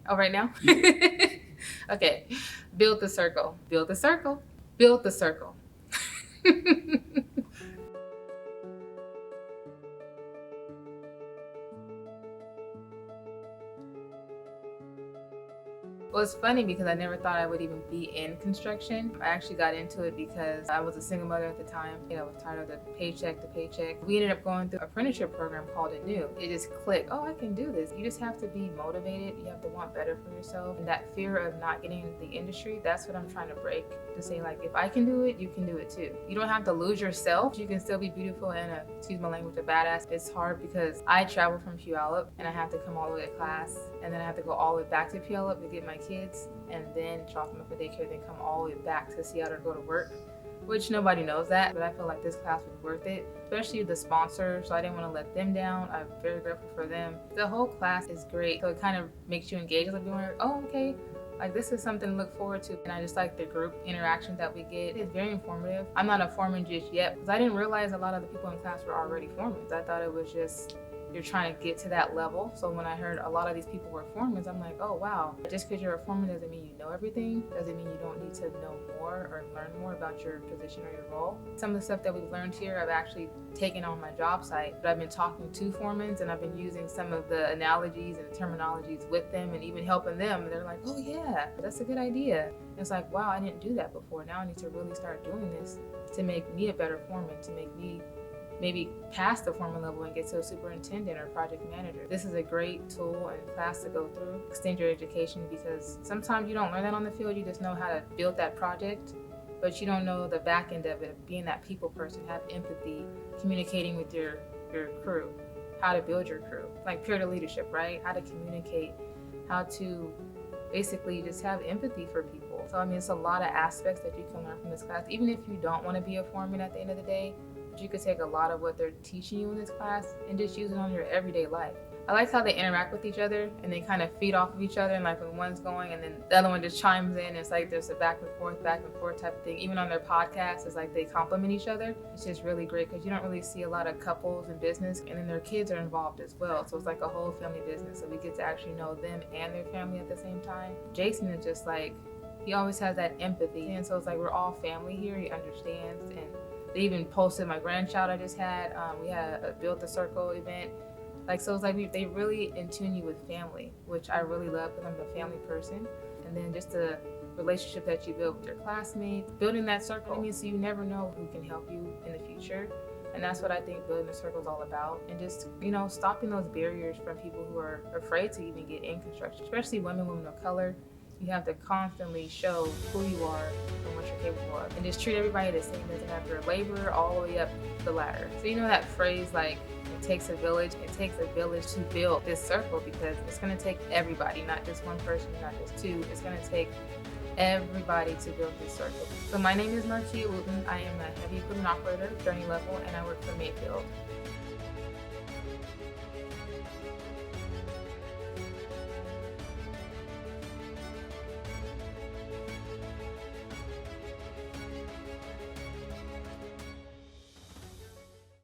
Oh, right now? Okay. Build the circle. Build the circle. Build the circle. Well, it's funny because I never thought I would even be in construction. I actually got into it because I was a single mother at the time. I was tired of the paycheck to paycheck. We ended up going through an apprenticeship program called It New. It just clicked. Oh, I can do this. You just have to be motivated. You have to want better for yourself. And that fear of not getting into the industry, that's what I'm trying to break. To say, like, if I can do it, you can do it too. You don't have to lose yourself. You can still be beautiful and excuse my language, a badass. It's hard because I travel from Puyallup and I have to come all the way to class, and then I have to go all the way back to Puyallup to get my kids, and then drop them off at daycare, then come all the way back to Seattle to go to work, which nobody knows that, but I feel like this class was worth it, especially the sponsors, so I didn't want to let them down. I'm very grateful for them. The whole class is great, so it kind of makes you engage, like, oh, okay, like, this is something to look forward to. And I just like the group interaction that we get. It's very informative. I'm not a foreman just yet because I didn't realize a lot of the people in class were already foremen. I thought it was just you're trying to get to that level. So when I heard a lot of these people were foremen, I'm like, oh wow. Just because you're a foreman doesn't mean you know everything. Doesn't mean you don't need to know more or learn more about your position or your role. Some of the stuff that we've learned here, I've actually taken on my job site. But I've been talking to foremen and I've been using some of the analogies and terminologies with them and even helping them. And they're like, oh yeah, that's a good idea. And it's like, wow, I didn't do that before. Now I need to really start doing this to make me a better foreman, to make me maybe pass the foreman level and get to a superintendent or project manager. This is a great tool and class to go through. Extend your education because sometimes you don't learn that on the field. You just know how to build that project, but you don't know the back end of it, being that people person, have empathy, communicating with your crew, how to build your crew, like peer leadership, right? How to communicate, how to basically just have empathy for people. So I mean, it's a lot of aspects that you can learn from this class, even if you don't want to be a foreman at the end of the day. You could take a lot of what they're teaching you in this class and just use it on your everyday life. I like how they interact with each other and they kind of feed off of each other, and like when one's going and then the other one just chimes in, it's like there's a back and forth type of thing. Even on their podcast, it's like they compliment each other. It's just really great because you don't really see a lot of couples in business, and then their kids are involved as well. So it's like a whole family business. So we get to actually know them and their family at the same time. Jason is just like, he always has that empathy, and so it's like we're all family here. He understands, and they even posted my grandchild I just had. We had a Build the Circle event. Like, so it's like they really in tune you with family, which I really love because I'm a family person. And then just the relationship that you build with your classmates, building that circle. I mean, so you never know who can help you in the future. And that's what I think building the circle is all about. And just, stopping those barriers from people who are afraid to even get in construction, especially women of color. You have to constantly show who you are and what you're capable of. And just treat everybody the same. Doesn't matter labor all the way up the ladder. So you know that phrase, like, it takes a village. It takes a village to build this circle because it's going to take everybody, not just one person, not just two. It's going to take everybody to build this circle. So my name is Marquia Wooten. I am a heavy equipment operator, journey level, and I work for Mayfield.